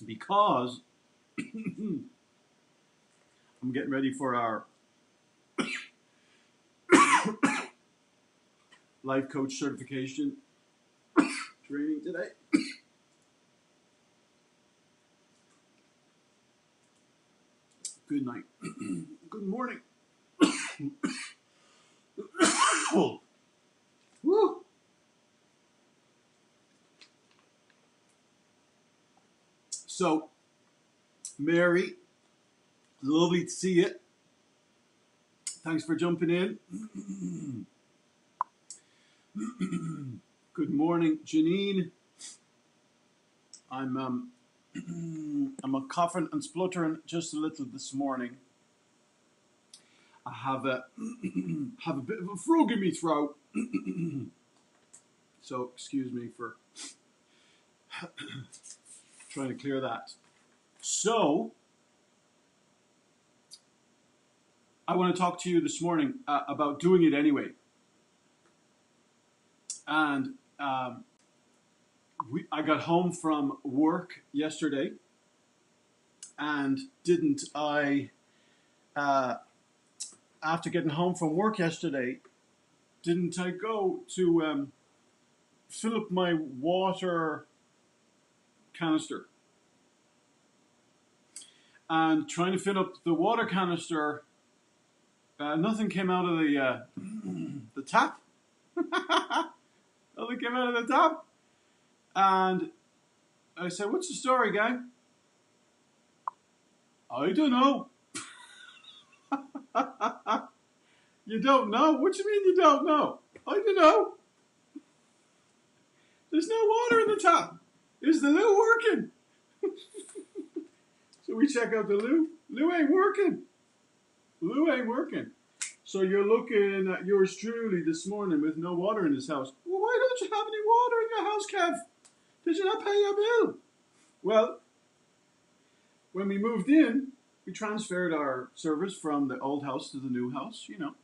because I'm getting ready for our life coach certification training today. Good night. Good morning. Woo. So, Mary, lovely to see you. Thanks for jumping in. Good morning, Janine. I'm a coughing and spluttering just a little this morning. I have a bit of a frog in my throat, so excuse me for trying to clear that. So, I want to talk to you this morning about doing it anyway. And I got home from work yesterday, and after getting home from work yesterday, didn't I go to fill up my water canister? And trying to fill up the water canister, nothing came out of the tap. Nothing came out of the tap. And I said, "What's the story, gang?" "I don't know." You don't know? What do you mean you don't know? I don't know. There's no water in the tap. Is the loo working? So we check out the loo. Loo ain't working. Loo ain't working. So you're looking at yours truly this morning with no water in his house. Well, why don't you have any water in your house, Kev? Did you not pay your bill? Well, when we moved in, we transferred our service from the old house to the new house. You know,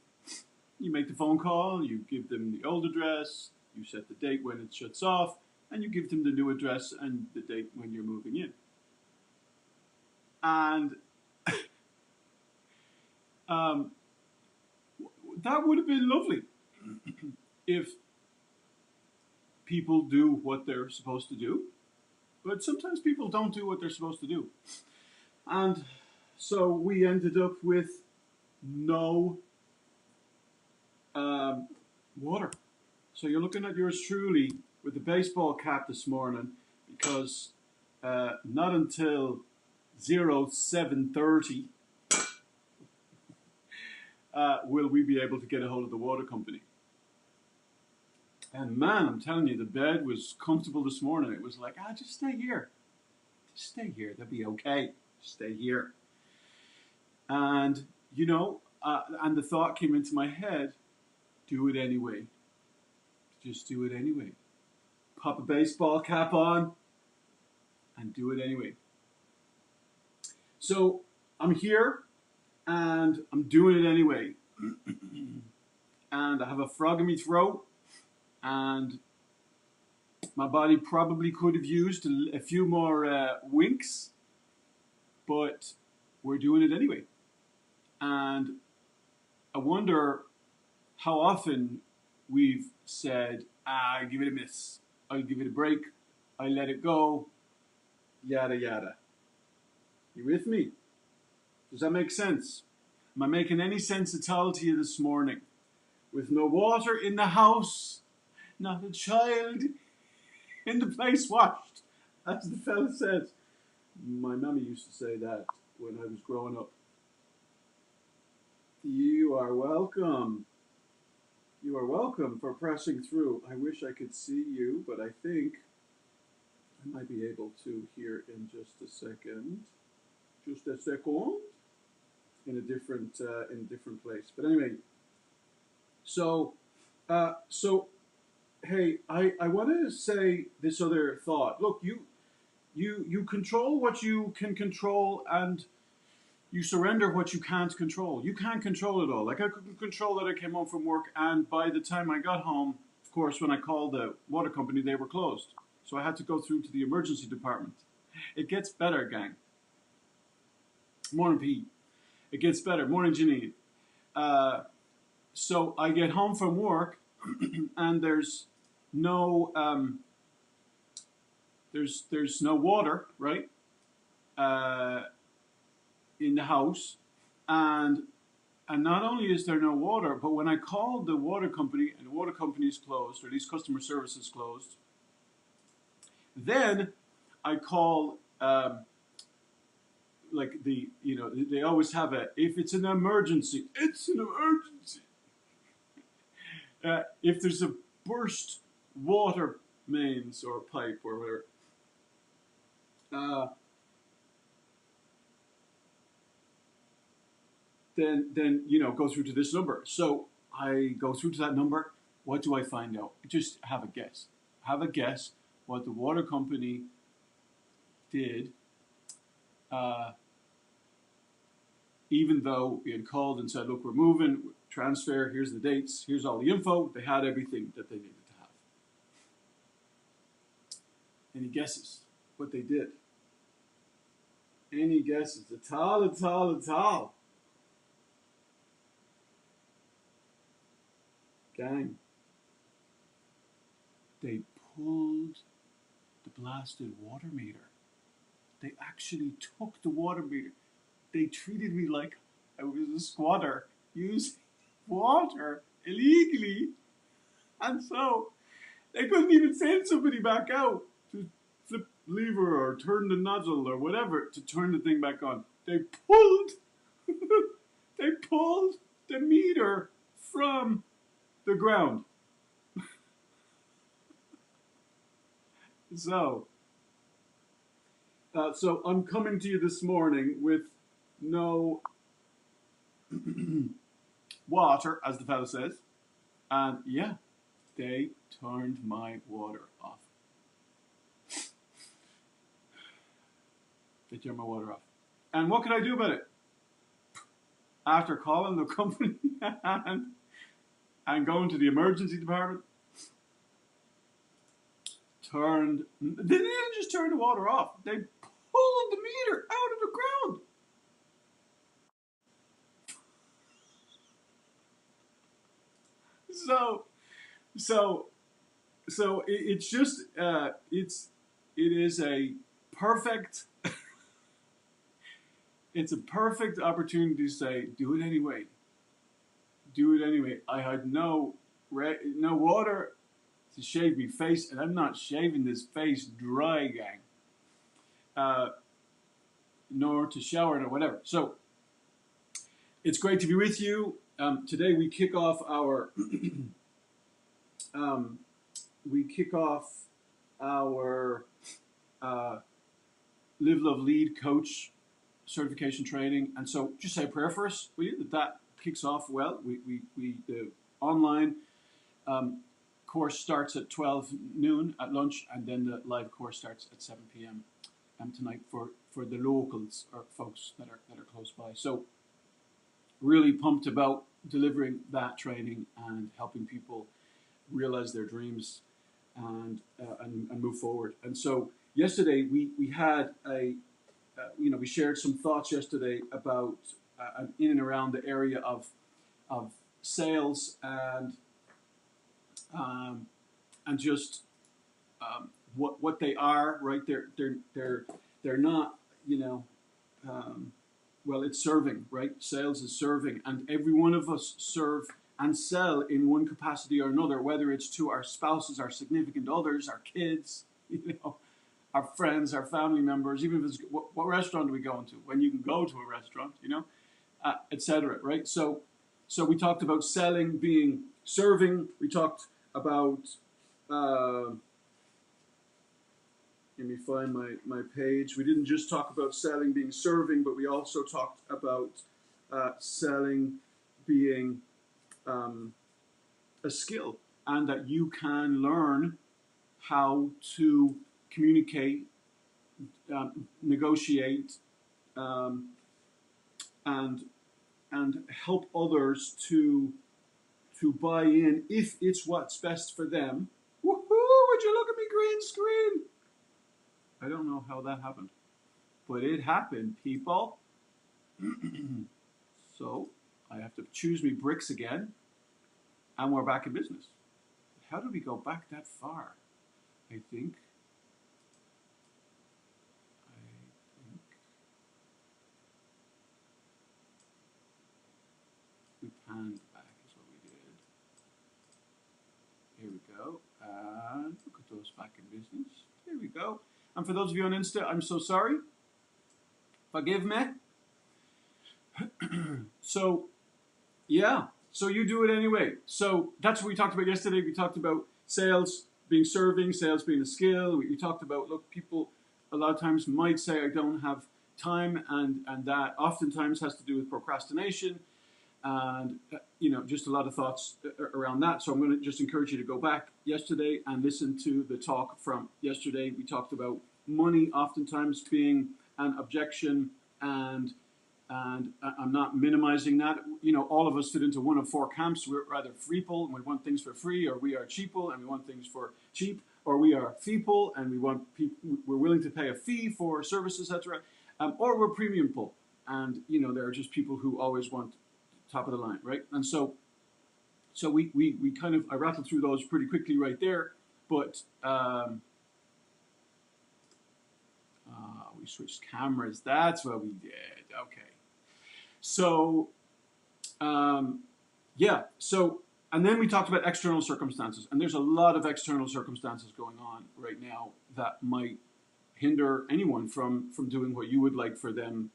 you make the phone call, you give them the old address, you set the date when it shuts off, and you give them the new address and the date when you're moving in. And that would have been lovely if people do what they're supposed to do. But sometimes people don't do what they're supposed to do. And so we ended up with no water. So you're looking at yours truly with the baseball cap this morning, because not until 07:30 will we be able to get a hold of the water company. And man, I'm telling you, the bed was comfortable this morning. It was like, just stay here. Just stay here. That'll be okay. Stay here. And, you know, and the thought came into my head, do it anyway. Just do it anyway. Pop a baseball cap on and do it anyway. So I'm here and I'm doing it anyway. And I have a frog in my throat, and my body probably could have used a few more winks, but we're doing it anyway. And I wonder how often we've said, "I give it a miss. I'll give it a break. I let it go. Yada, yada." You with me? Does that make sense? Am I making any sense at all to you this morning? With no water in the house, not a child in the place washed, as the fella says. My mammy used to say that when I was growing up. You are welcome. You are welcome for pressing through. I wish I could see you, but I think I might be able to here in just a second. Just a second. In a different place. But anyway, so hey, I want to say this other thought. Look, you control what you can control, and you surrender what you can't control. You can't control it all. Like, I couldn't control that I came home from work, and by the time I got home, of course, when I called the water company, they were closed. So I had to go through to the emergency department. It gets better, gang. Morning, Pete. It gets better. Morning, Janine. So I get home from work, and there's no there's no water, right, in the house, and not only is there no water, but when I called the water company, and the water company is closed, or at least customer service is closed, then I call like they always have if it's an emergency, it's an emergency. If there's a burst water mains or pipe or whatever, then go through to this number. So I go through to that number. What do I find out? Just have a guess. Have a guess what the water company did. Even though we had called and said, look, we're moving, transfer, here's the dates, here's all the info, they had everything that they needed to have. Any guesses what they did? Any guesses? A tall. Gang. They pulled the blasted water meter. They actually took the water meter. They treated me like I was a squatter using water illegally. And so they couldn't even send somebody back out to flip the lever or turn the nozzle or whatever to turn the thing back on. They pulled they pulled the meter from the ground. So I'm coming to you this morning with no water, as the fellow says, and yeah, they turned my water off. They turned my water off. And what can I do about it? After calling the company and going to the emergency department, they didn't just turn the water off. They pulled the meter out of the ground. So it's just it is a perfect it's a perfect opportunity to say, do it anyway. Do it anyway. I had no water to shave me face, and I'm not shaving this face dry, gang. Nor to shower, or whatever. So it's great to be with you. Today we kick off our Live, Love, Lead coach certification training, and so just say a prayer for us, will you? That kicks off well. The online course starts at 12 noon at lunch, and then the live course starts at 7 p.m. Tonight for the locals or folks that are close by. So really pumped about delivering that training and helping people realize their dreams and move forward. And so yesterday we had we shared some thoughts yesterday about in and around the area of sales and just what they are, right? They're not, well, it's serving, right? Sales is serving, and every one of us serve and sell in one capacity or another, whether it's to our spouses, our significant others, our kids, our friends, our family members, even if it's what restaurant are we going to? When you can go to a restaurant, etc. Right? So we talked about selling being serving. We talked about let me find my page. We didn't just talk about selling being serving, but we also talked about selling being a skill, and that you can learn how to communicate, negotiate, and help others to buy in if it's what's best for them. Woohoo! would you look at me green screen? I don't know how that happened, but it happened, people. So I have to choose me bricks again, and we're back in business. How did we go back that far? I think we panned back is what we did. Here we go. And look at those back in business. Here we go. And for those of you on Insta, I'm so sorry. Forgive me. So, yeah. So you do it anyway. So that's what we talked about yesterday. We talked about sales being serving, sales being a skill. We talked about, look, people a lot of times might say, I don't have time, and that oftentimes has to do with procrastination. And, just a lot of thoughts around that. So I'm going to just encourage you to go back yesterday and listen to the talk from yesterday. We talked about money oftentimes being an objection, and I'm not minimizing that. All of us fit into one of four camps. We're either freeple and we want things for free, or we are cheaple and we want things for cheap, or we are feeple and we're willing to pay a fee for services, etc. Or we're premium pull, and there are just people who always want top of the line, right? And so we kind of, I rattled through those pretty quickly right there, but we switched cameras. That's what we did. Okay. So, yeah. So, and then we talked about external circumstances, and there's a lot of external circumstances going on right now that might hinder anyone from doing what you would like for them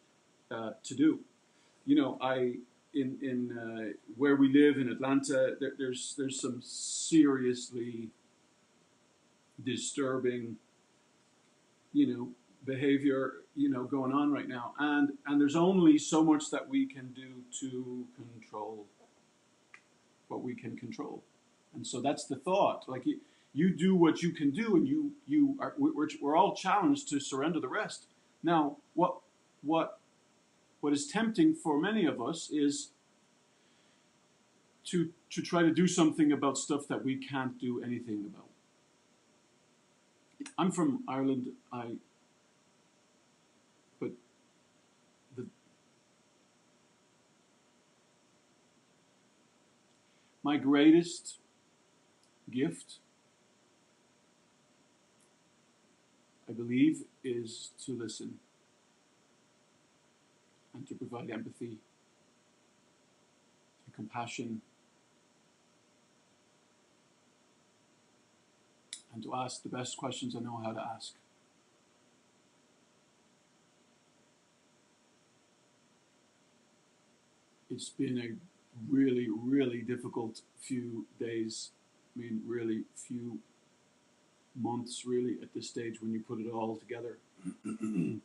to do. In where we live in Atlanta, there's some seriously disturbing, behavior, going on right now, and there's only so much that we can do to control what we can control, and so that's the thought. Like you do what you can do, and we're all challenged to surrender the rest. Now, what is tempting for many of us is to try to do something about stuff that we can't do anything about. I'm from Ireland. My greatest gift, I believe, is to listen and to provide empathy and compassion, and to ask the best questions I know how to ask. It's been a really, really difficult few days. I mean, really few months, really, at this stage when you put it all together. I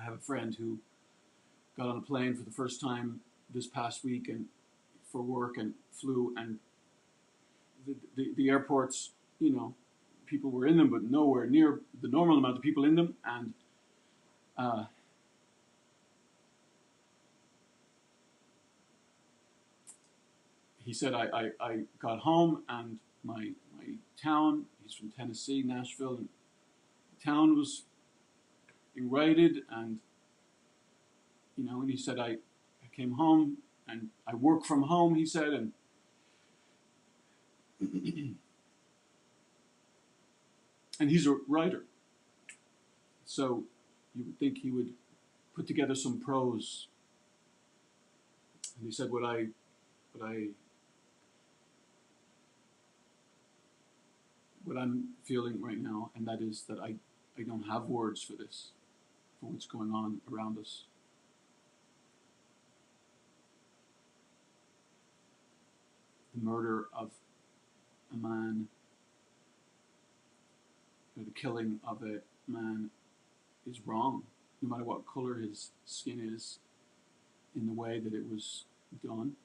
have a friend who got on a plane for the first time this past week and for work, and flew, and the airports, people were in them, but nowhere near the normal amount of people in them, and he said, I got home, and my town, he's from Tennessee, Nashville, and the town was being raided, and and he said, I came home, and I work from home, he said, and and he's a writer, so you would think he would put together some prose. And he said, what I'm feeling right now, and that is that I don't have words for this, for what's going on around us. The murder of a man, or the killing of a man, is wrong, no matter what color his skin is, in the way that it was done.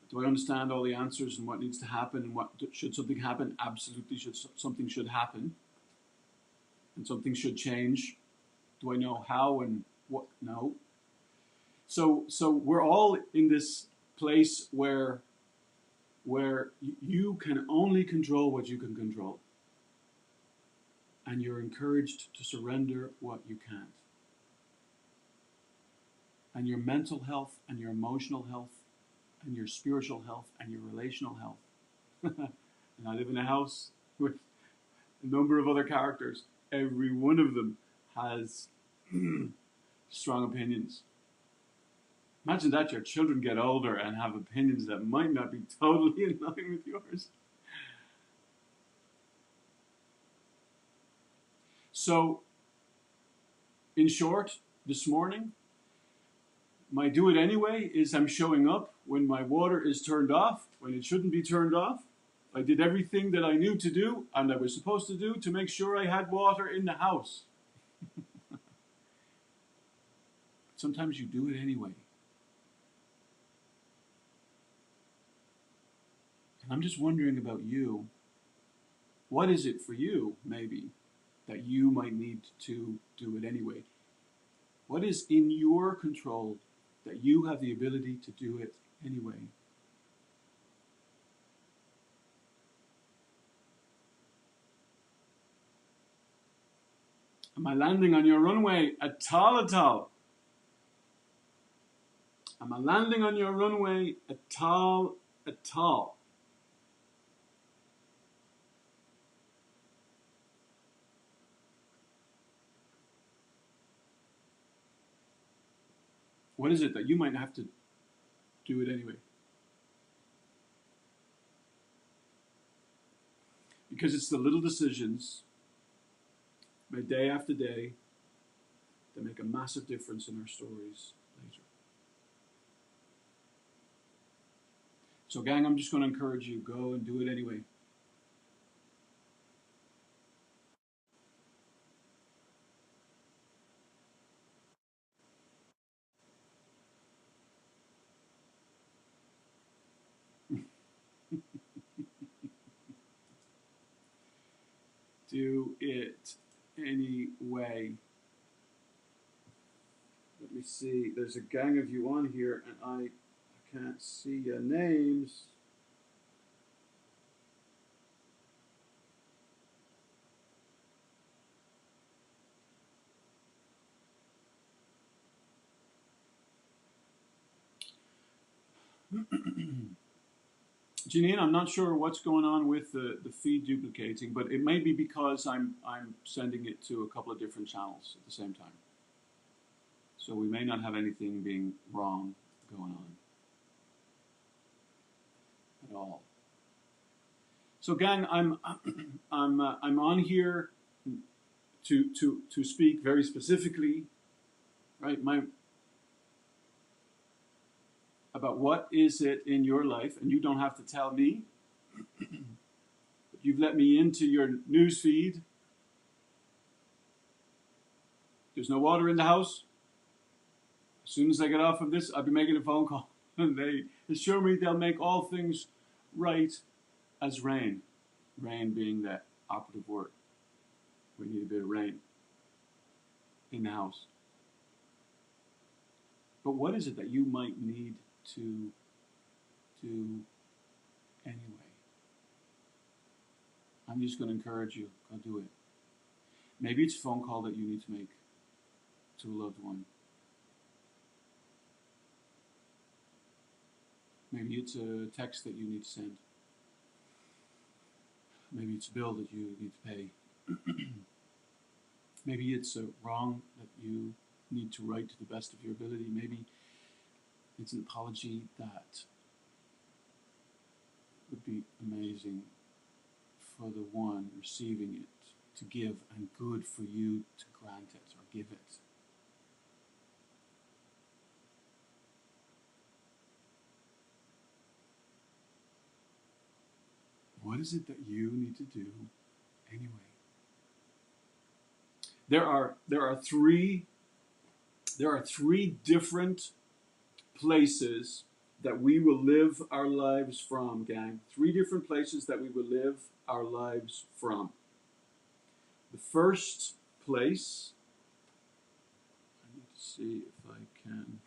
Do I understand all the answers and what needs to happen, and what should something happen? Absolutely, something should happen, and something should change. Do I know how and what? No. So we're all in this place where where you can only control what you can control. And you're encouraged to surrender what you can't. And your mental health and your emotional health and your spiritual health and your relational health. And I live in a house with a number of other characters. Every one of them has strong opinions. Imagine that your children get older and have opinions that might not be totally in line with yours. So, in short, this morning, my do it anyway is I'm showing up when my water is turned off, when it shouldn't be turned off. I did everything that I knew to do and I was supposed to do to make sure I had water in the house. Sometimes you do it anyway. And I'm just wondering about you. What is it for you, maybe, that you might need to do it anyway? What is in your control that you have the ability to do it anyway? Am I landing on your runway at all? Am I landing on your runway at all? What is it that you might have to do it anyway? Because it's the little decisions made day after day that make a massive difference in our stories later. So gang, I'm just going to encourage you, go and do it anyway. Do it anyway. Let me see. There's a gang of you on here, and I can't see your names. Janine, I'm not sure what's going on with the feed duplicating, but it may be because I'm sending it to a couple of different channels at the same time. So we may not have anything being wrong going on at all. So gang, I'm on here to speak very specifically, right? About what is it in your life, and you don't have to tell me, but you've let me into your news feed. There's no water in the house. As soon as I get off of this, I'll be making a phone call. And they assure me they'll make all things right as rain. Rain being that operative word. We need a bit of rain in the house. But what is it that you might need to do anyway? I'm just going to encourage you, go do it. Maybe it's a phone call that you need to make to a loved one. Maybe it's a text that you need to send. Maybe it's a bill that you need to pay. Maybe it's a wrong that you need to right to the best of your ability. Maybe it's an apology that would be amazing for the one receiving it to give, and good for you to grant it or give it. What is it that you need to do anyway? There are three different places that we will live our lives from, gang. 3 different places that we will live our lives from. The first place, I need to see if I can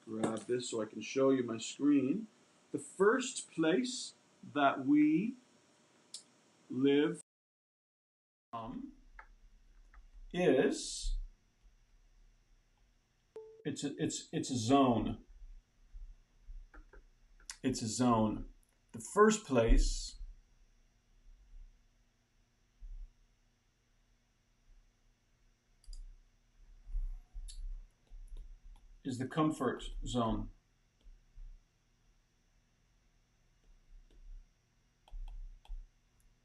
grab this so I can show you my screen. The first place that we live is it's a zone. It's a zone. The first place is the comfort zone.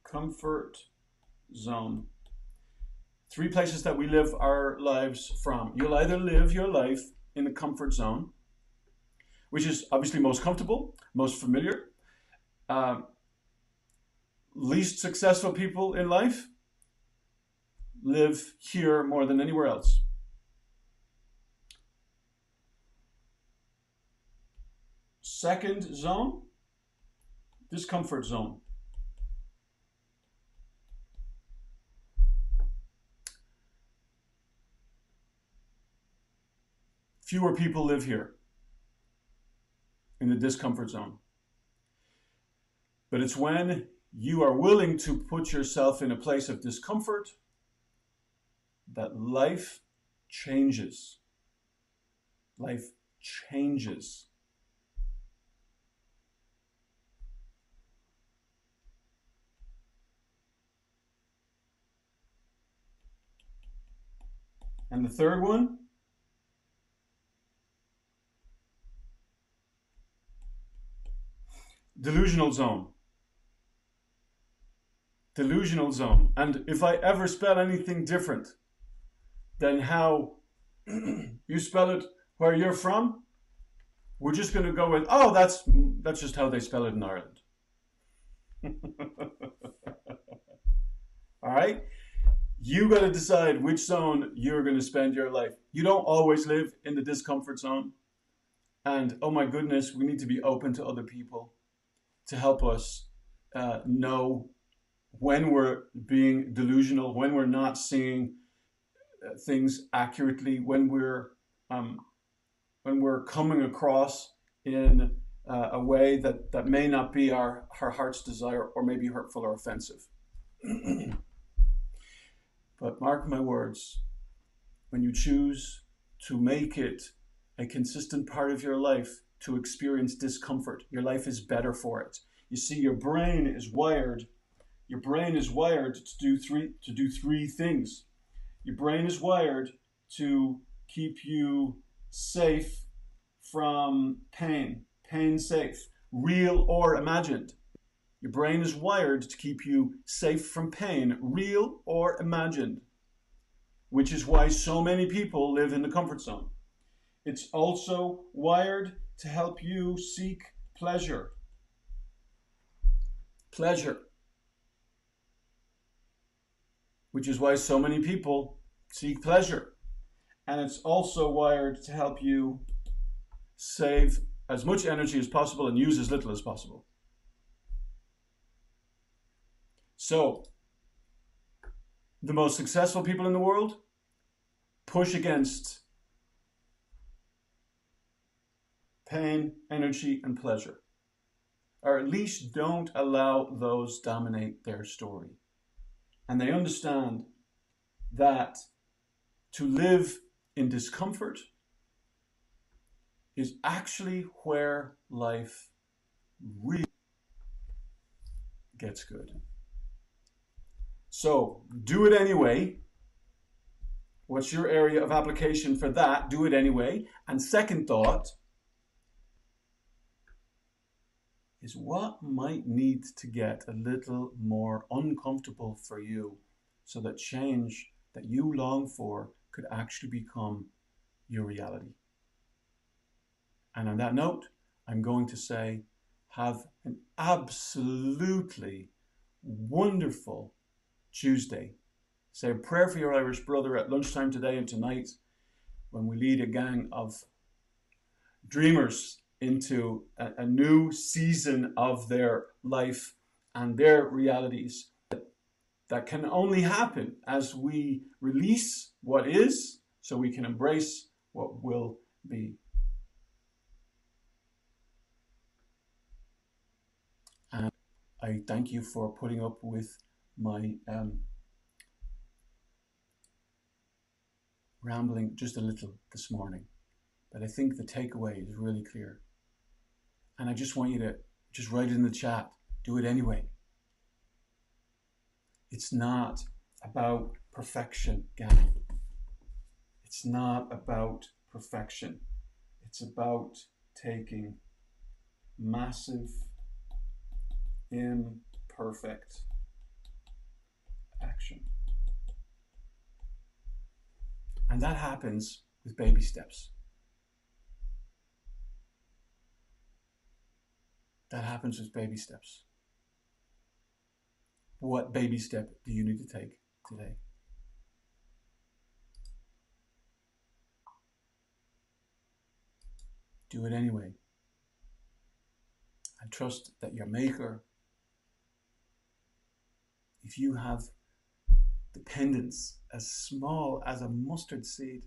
Comfort zone. Three places that we live our lives from. You'll either live your life in the comfort zone, which is obviously most comfortable, most familiar. Least successful people in life live here more than anywhere else. Second zone, discomfort zone. Fewer people live here in the discomfort zone. But it's when you are willing to put yourself in a place of discomfort that life changes. Life changes. And the third one, delusional zone. Delusional zone. And if I ever spell anything different than how you spell it where you're from, we're just going to go with, oh, that's just how they spell it in Ireland. All right? You got to decide which zone you're going to spend your life. You don't always live in the discomfort zone. And oh my goodness, we need to be open to other people to help us know when we're being delusional, when we're not seeing things accurately, when we're coming across in a way that may not be our heart's desire, or may be hurtful or offensive. But mark my words, when you choose to make it a consistent part of your life to experience discomfort, your life is better for it. You see, your brain is wired to do three things. Your brain is wired to keep you safe from pain safe, real or imagined. Your brain is wired to keep you safe from pain, real or imagined, which is why so many people live in the comfort zone. It's also wired to help you seek pleasure. Pleasure. Which is why so many people seek pleasure. And it's also wired to help you save as much energy as possible and use as little as possible. So, the most successful people in the world push against pain, energy, and pleasure. Or at least don't allow those dominate their story. And they understand that to live in discomfort is actually where life really gets good. So do it anyway. What's your area of application for that? Do it anyway. And second thought is, what might need to get a little more uncomfortable for you so that change that you long for could actually become your reality. And on that note, I'm going to say, have an absolutely wonderful Tuesday. Say a prayer for your Irish brother at lunchtime today and tonight, when we lead a gang of dreamers into a new season of their life and their realities that can only happen as we release what is so we can embrace what will be. I thank you for putting up with my rambling just a little this morning. But I think the takeaway is really clear. And I just want you to just write it in the chat. Do it anyway. It's not about perfection, gang. It's not about perfection. It's about taking massive, imperfect action. And that happens with baby steps. That happens with baby steps. What baby step do you need to take today? Do it anyway. And trust that your Maker, if you have dependence as small as a mustard seed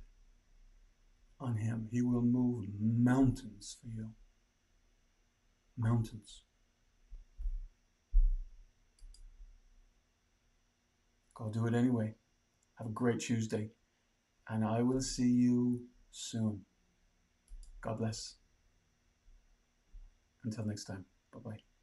on Him, He will move mountains for you. Mountains. Go do it anyway. Have a great Tuesday. And I will see you soon. God bless. Until next time. Bye-bye.